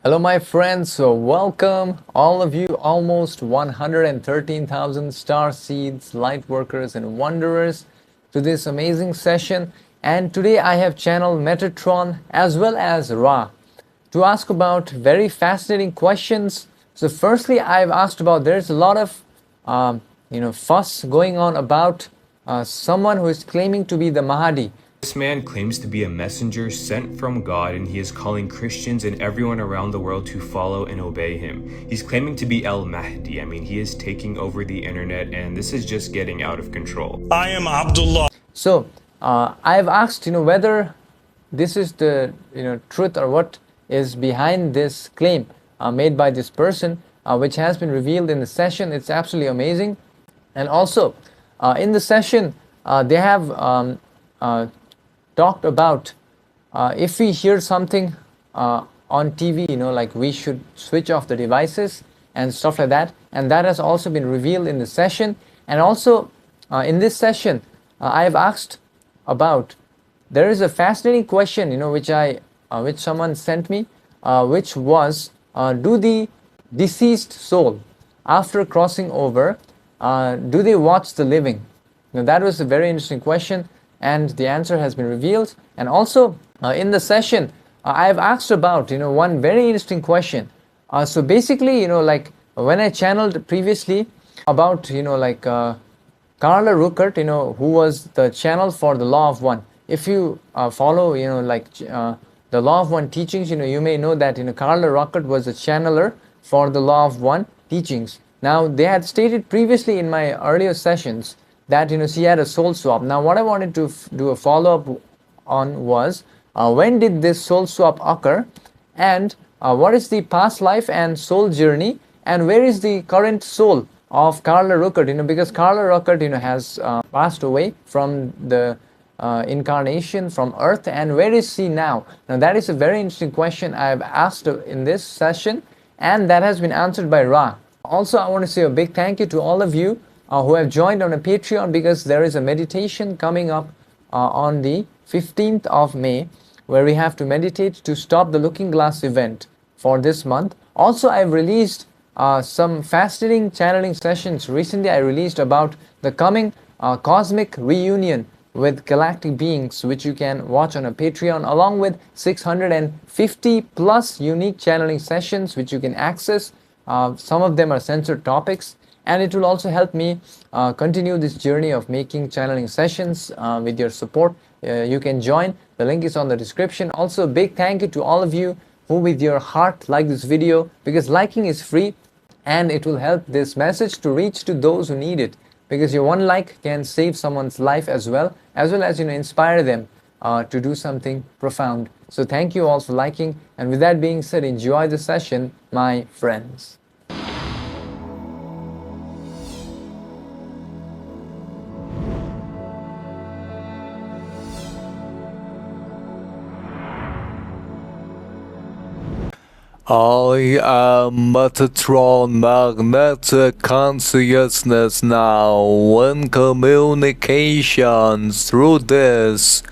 Hello my friends, so welcome all of you, almost 113,000 star seeds, light workers and wanderers to this amazing session. And today I have channeled Metatron as well as Ra to ask about very fascinating questions. So firstly, I've asked about, there's a lot of fuss going on about someone who is claiming to be the Mahdi. This man claims to be a messenger sent from God, and he is calling Christians and everyone around the world to follow and obey him. He's claiming to be Mahdi. I mean, he is taking over the internet, and this is just getting out of control. I am Abdullah. So I've asked, whether this is the truth or what is behind this claim made by this person, which has been revealed in the session. It's absolutely amazing. And also in the session, they have talked about if we hear something on TV, like we should switch off the devices and stuff like that. And that has also been revealed in the session. And also in this session, I have asked about, there is a fascinating question, which someone sent me, which was, do the deceased soul, after crossing over, do they watch the living? Now that was a very interesting question, and the answer has been revealed. And also in the session, I have asked about one very interesting question. So basically, when I channeled previously about Carla Reukert, who was the channel for the Law of One. If you follow the Law of One teachings, you may know that Carla Reukert was a channeler for the Law of One teachings. Now they had stated previously in my earlier sessions that she had a soul swap. Now what I wanted to do a follow-up on was, when did this soul swap occur, and what is the past life and soul journey, and where is the current soul of Carla Reukert? Because Carla Reukert has passed away from the incarnation from earth, and where is she now? Now that is a very interesting question I have asked in this session, and that has been answered by Ra. Also, I want to say a big thank you to all of you who have joined on a Patreon, because there is a meditation coming up on the 15th of May, where we have to meditate to stop the looking glass event for this month. Also, I've released some fascinating channeling sessions. Recently, I released about the coming cosmic reunion with galactic beings, which you can watch on a Patreon, along with 650 plus unique channeling sessions, which you can access. Some of them are censored topics. And it will also help me continue this journey of making channeling sessions with your support. You can join. The link is on the description. Also, a big thank you to all of you who with your heart like this video, because liking is free and it will help this message to reach to those who need it. Because your one like can save someone's life as well as inspire them to do something profound. So thank you all for liking. And with that being said, enjoy the session, my friends. I am Metatron magnetic consciousness now, in communications through this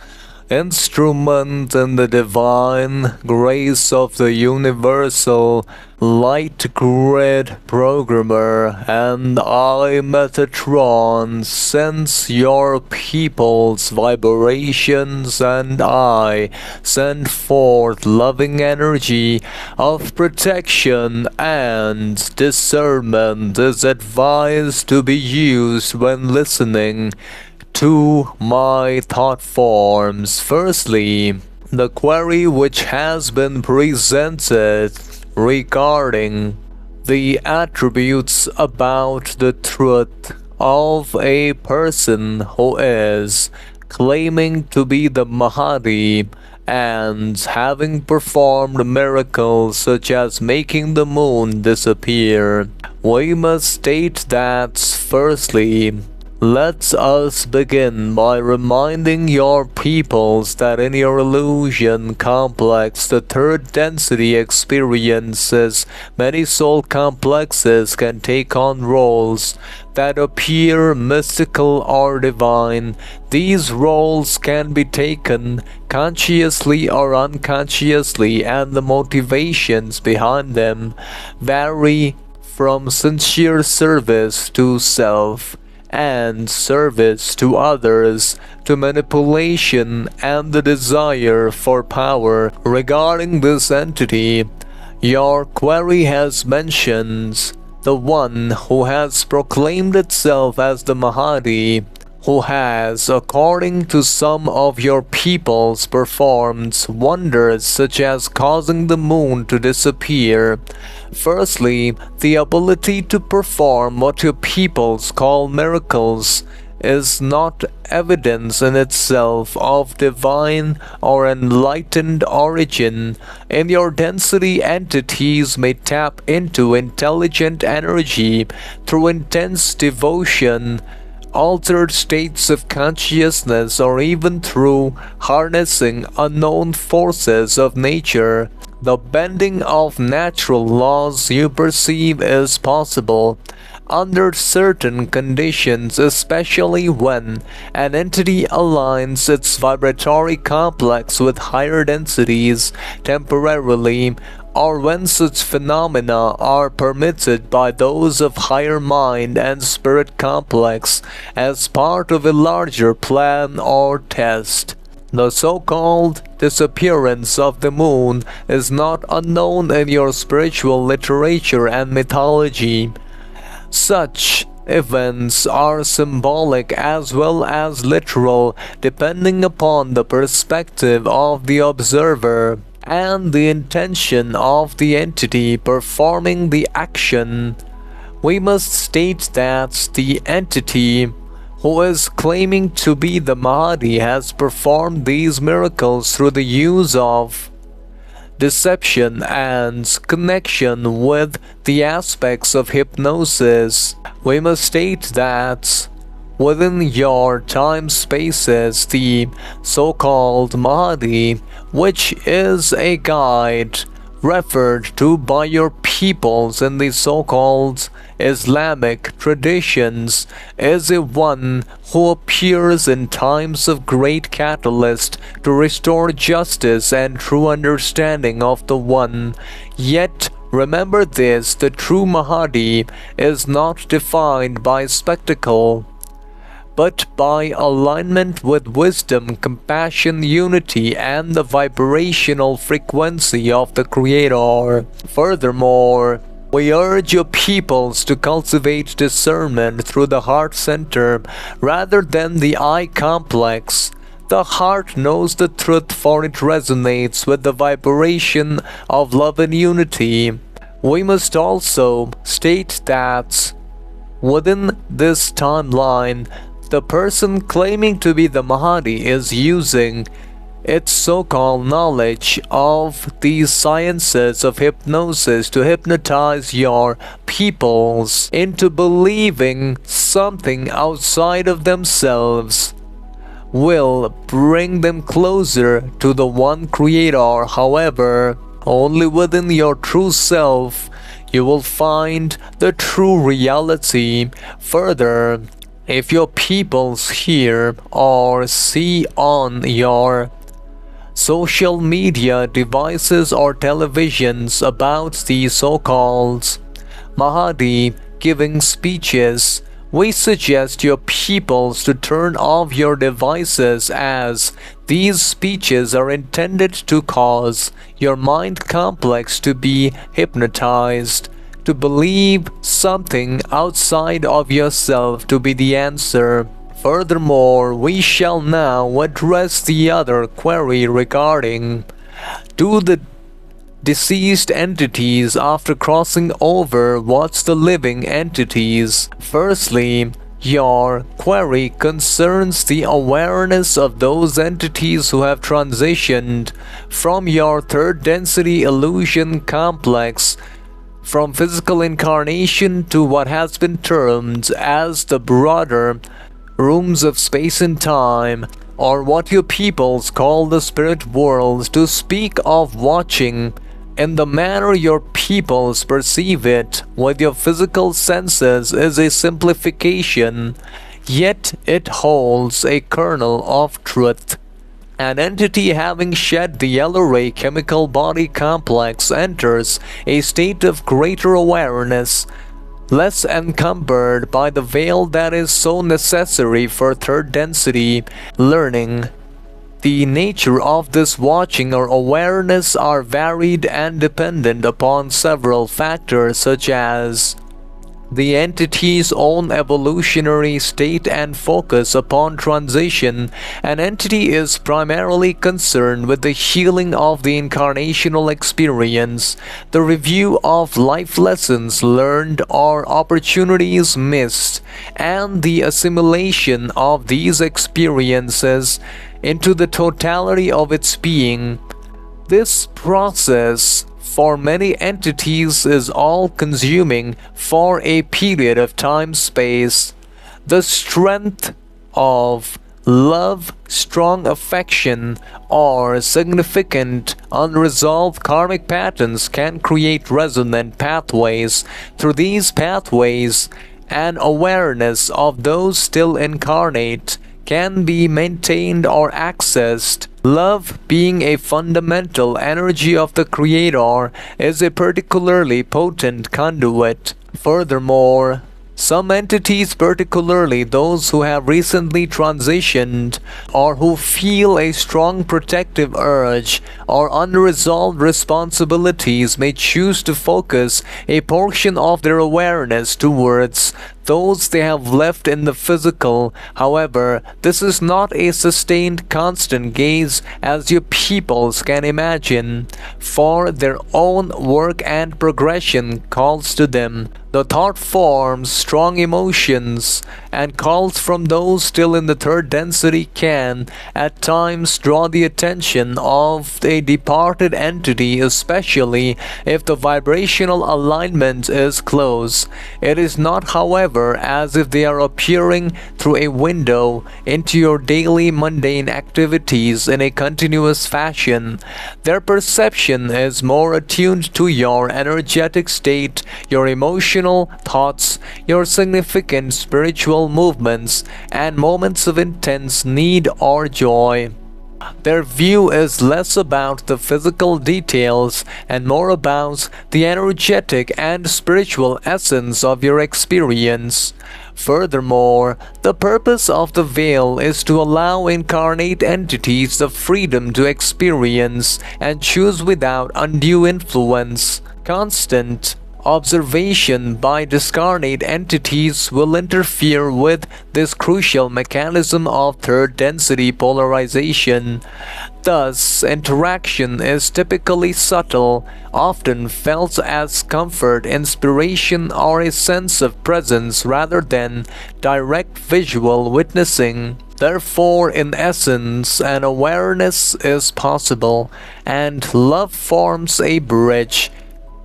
instrument in the divine grace of the universal light grid programmer, and I, Metatron, sense your people's vibrations, and I send forth loving energy of protection, and discernment is advised to be used when listening to my thought forms. Firstly, the query which has been presented regarding the attributes about the truth of a person who is claiming to be the Mahdi and having performed miracles such as making the moon disappear. We must state that, firstly, Let us begin by reminding your peoples that in your illusion complex, the third density experiences, many soul complexes can take on roles that appear mystical or divine. These roles can be taken consciously or unconsciously, and the motivations behind them vary from sincere service to self and service to others, to manipulation and the desire for power. Regarding this entity, your query has mentioned the one who has proclaimed itself as the Mahdi, who has, according to some of your peoples, performed wonders such as causing the moon to disappear. Firstly, the ability to perform what your peoples call miracles is not evidence in itself of divine or enlightened origin. In your density, entities may tap into intelligent energy through intense devotion, altered states of consciousness, or even through harnessing unknown forces of nature. The bending of natural laws you perceive is possible under certain conditions, especially when an entity aligns its vibratory complex with higher densities temporarily, or when such phenomena are permitted by those of higher mind and spirit complex as part of a larger plan or test. The so-called disappearance of the moon is not unknown in your spiritual literature and mythology. Such events are symbolic as well as literal, depending upon the perspective of the observer and the intention of the entity performing the action. We must state that the entity who is claiming to be the Mahdi has performed these miracles through the use of deception and connection with the aspects of hypnosis. We must state that within your time spaces, the so-called Mahdi, which is a guide referred to by your peoples in the so-called Islamic traditions, is a one who appears in times of great catalyst to restore justice and true understanding of the one. Yet remember this, the true Mahdi is not defined by spectacle, but by alignment with wisdom, compassion, unity, and the vibrational frequency of the Creator. Furthermore, we urge your peoples to cultivate discernment through the heart center rather than the eye complex. The heart knows the truth, for it resonates with the vibration of love and unity. We must also state that within this timeline, the person claiming to be the Mahdi is using its so-called knowledge of these sciences of hypnosis to hypnotize your peoples into believing something outside of themselves will bring them closer to the one Creator. However, only within your true self you will find the true reality. Further, if your peoples hear or see on your social media devices or televisions about the so-called Mahdi giving speeches, we suggest your peoples to turn off your devices, as these speeches are intended to cause your mind complex to be hypnotized, to believe something outside of yourself to be the answer. Furthermore, we shall now address the other query regarding, do the deceased entities after crossing over watch the living entities? Firstly, your query concerns the awareness of those entities who have transitioned from your third density illusion complex, from physical incarnation to what has been termed as the broader rooms of space and time, or what you peoples call the spirit worlds, to speak of watching in the manner your peoples perceive it with your physical senses is a simplification, yet it holds a kernel of truth. An entity having shed the yellow ray chemical body complex enters a state of greater awareness, less encumbered by the veil that is so necessary for third density learning. The nature of this watching or awareness are varied and dependent upon several factors such as the entity's own evolutionary state and focus upon transition. An entity is primarily concerned with the healing of the incarnational experience, the review of life lessons learned or opportunities missed, and the assimilation of these experiences into the totality of its being. This process for many entities is all-consuming for a period of time-space. The strength of love, strong affection, or significant unresolved karmic patterns can create resonant pathways. Through these pathways, an awareness of those still incarnate can be maintained or accessed. Love, being a fundamental energy of the Creator, is a particularly potent conduit. Furthermore, some entities, particularly those who have recently transitioned or who feel a strong protective urge or unresolved responsibilities, may choose to focus a portion of their awareness towards those they have left in the physical. However, this is not a sustained constant gaze as you peoples can imagine, for their own work and progression calls to them. The thought forms strong emotions, and calls from those still in the third density can at times draw the attention of a departed entity, especially if the vibrational alignment is close. It is not, however, as if they are appearing through a window into your daily mundane activities in a continuous fashion. Their perception is more attuned to your energetic state, your emotional thoughts, your significant spiritual movements, and moments of intense need or joy. Their view is less about the physical details and more about the energetic and spiritual essence of your experience. Furthermore, the purpose of the veil is to allow incarnate entities the freedom to experience and choose without undue influence. Constant observation by discarnate entities will interfere with this crucial mechanism of third density polarization. Thus, interaction is typically subtle, often felt as comfort, inspiration, or a sense of presence rather than direct visual witnessing. Therefore, in essence, an awareness is possible, and love forms a bridge.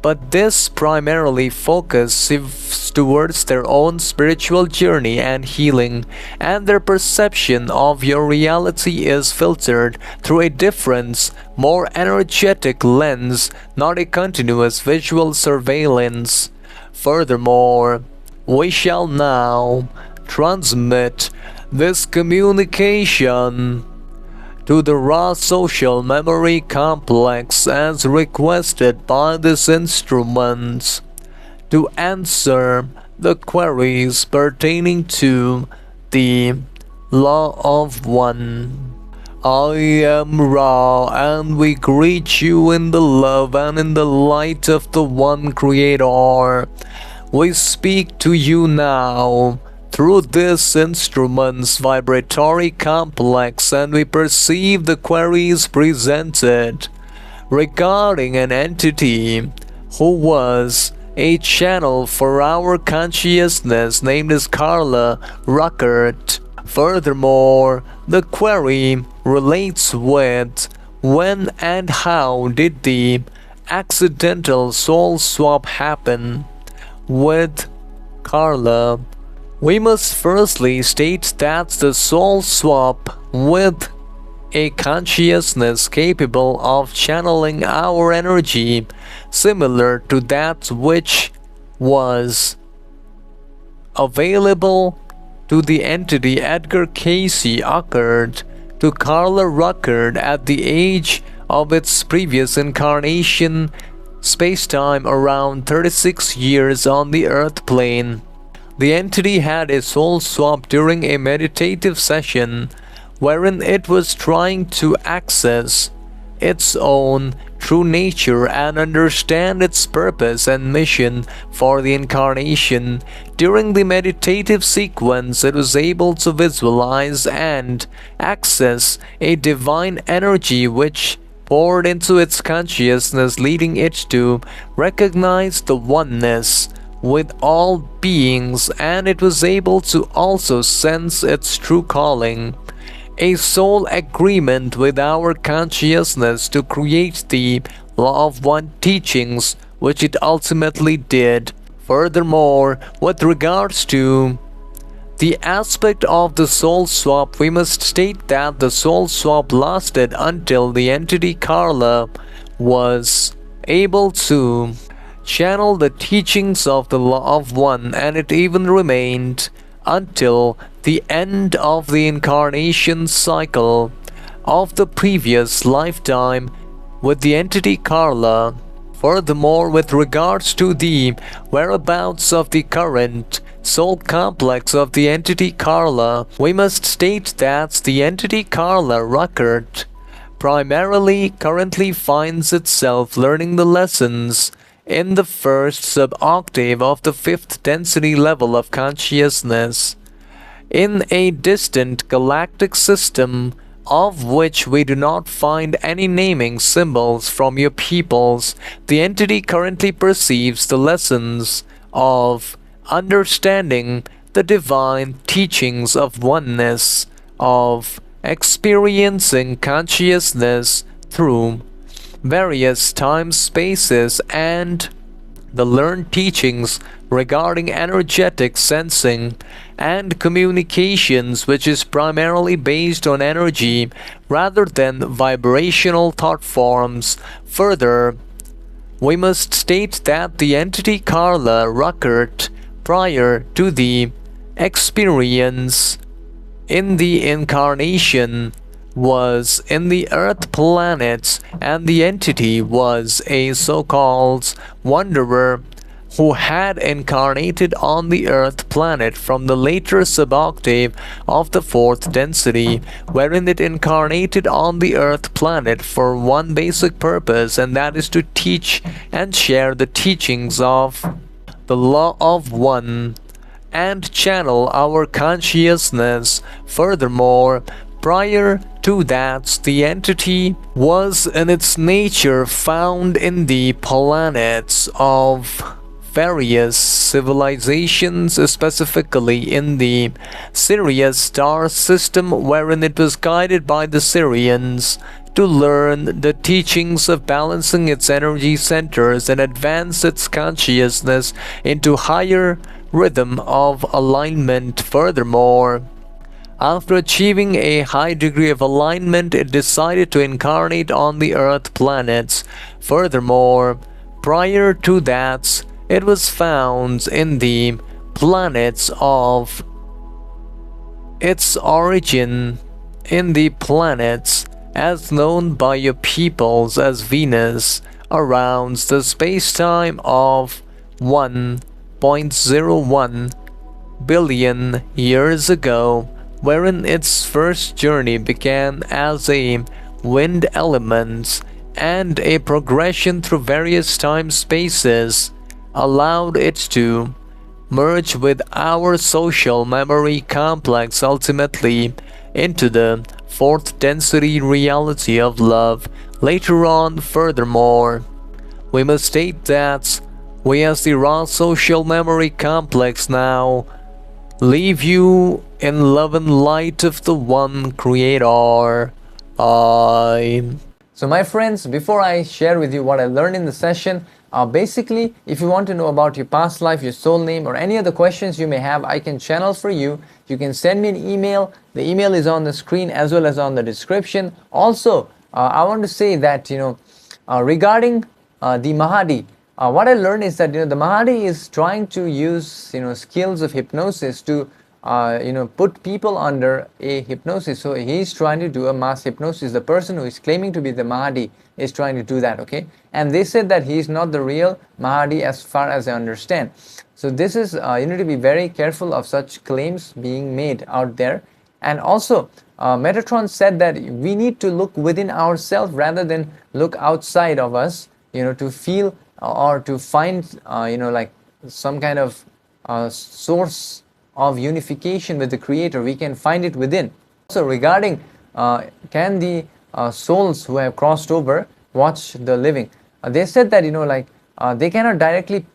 But this primarily focuses towards their own spiritual journey and healing, and their perception of your reality is filtered through a different, more energetic lens, not a continuous visual surveillance. Furthermore, we shall now transmit this communication to the raw social memory complex as requested by this instrument to answer the queries pertaining to the Law of One. I am Ra, and we greet you in the love and in the light of the One Creator. We speak to you now through this instrument's vibratory complex, and we perceive the queries presented regarding an entity who was a channel for our consciousness named as Carla Reukert. Furthermore, the query relates with when and how did the accidental soul swap happen with Carla We must firstly state that the soul swap with a consciousness capable of channeling our energy, similar to that which was available to the entity Edgar Casey, occurred to Carla Reukert at the age of its previous incarnation, spacetime around 36 years on the Earth plane. The entity had a soul swap during a meditative session wherein it was trying to access its own true nature and understand its purpose and mission for the incarnation. During the meditative sequence, it was able to visualize and access a divine energy which poured into its consciousness, leading it to recognize the oneness with all beings, and it was able to also sense its true calling, a soul agreement with our consciousness to create the Law of One teachings, which it ultimately did. Furthermore, with regards to the aspect of the soul swap, we must state that the soul swap lasted until the entity Carla was able to channel the teachings of the Law of One, and it even remained until the end of the incarnation cycle of the previous lifetime with the entity Carla. Furthermore, with regards to the whereabouts of the current soul complex of the entity Carla, we must state that the entity Carla Reukert primarily currently finds itself learning the lessons in the first sub-octave of the fifth density level of consciousness, in a distant galactic system of which we do not find any naming symbols from your peoples. The entity currently perceives the lessons of understanding the divine teachings of oneness, of experiencing consciousness through various time spaces, and the learned teachings regarding energetic sensing and communications, which is primarily based on energy rather than vibrational thought forms. Further, we must state that the entity Carla Reukert, prior to the experience in the incarnation, was in the Earth planets, and the entity was a so-called wanderer who had incarnated on the Earth planet from the later sub-octave of the fourth density, wherein it incarnated on the Earth planet for one basic purpose, and that is to teach and share the teachings of the Law of One and channel our consciousness. Furthermore, prior to that, the entity was in its nature found in the planets of various civilizations, specifically in the Sirius star system, wherein it was guided by the Sirians to learn the teachings of balancing its energy centers and advance its consciousness into higher rhythm of alignment. Furthermore, after achieving a high degree of alignment, it decided to incarnate on the Earth planets. Furthermore, prior to that, it was found in the planets of its origin, in the planets as known by your peoples as Venus, around the space-time of 1.01 billion years ago, wherein its first journey began as a wind element, and a progression through various time spaces allowed it to merge with our social memory complex, ultimately into the fourth density reality of love. Later on, furthermore, we must state that we as the raw social memory complex now leave you in love and light of the one creator. So my friends, before I share with you what I learned in the session, Basically, if you want to know about your past life, your soul name, or any other questions you may have, I can channel for you. You can send me an email. The email is on the screen as well as on the description. Also, I want to say that, regarding the Mahdi, what I learned is that, the Mahdi is trying to use, skills of hypnosis to put people under a hypnosis. So he's trying to do a mass hypnosis. The person who is claiming to be the Mahdi is trying to do that, okay? And they said that he is not the real Mahdi as far as I understand. So this is, you need to be very careful of such claims being made out there. And also, Metatron said that we need to look within ourselves rather than look outside of us, to feel or to find, like some kind of source of unification with the Creator. We can find it within. So regarding can the souls who have crossed over watch the living, they said that they cannot directly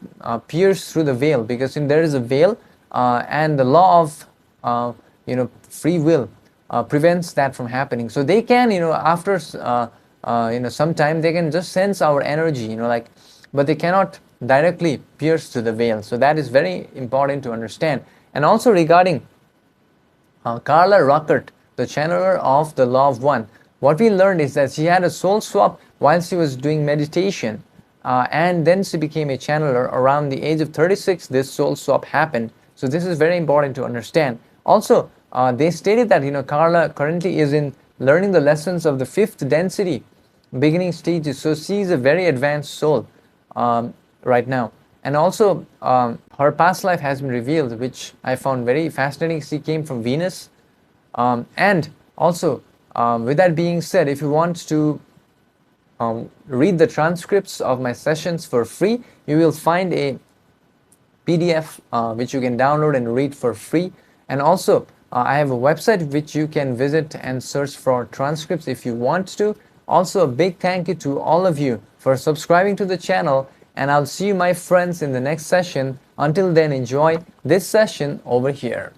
pierce through the veil, because there is a veil, and the law of free will prevents that from happening. So they can after some time they can just sense our energy, but they cannot directly pierce through the veil. So that is very important to understand. And also regarding Carla Reukert, the channeler of the Law of One, what we learned is that she had a soul swap while she was doing meditation, and then she became a channeler. Around the age of 36, this soul swap happened. So this is very important to understand. Also, they stated that Carla currently is in learning the lessons of the fifth density beginning stages. So she is a very advanced soul right now. And also, her past life has been revealed, which I found very fascinating. She came from Venus. And also, with that being said, if you want to read the transcripts of my sessions for free, you will find a PDF which you can download and read for free. And also, I have a website which you can visit and search for transcripts if you want to. Also, a big thank you to all of you for subscribing to the channel. And I'll see you, my friends, in the next session. Until then, enjoy this session over here.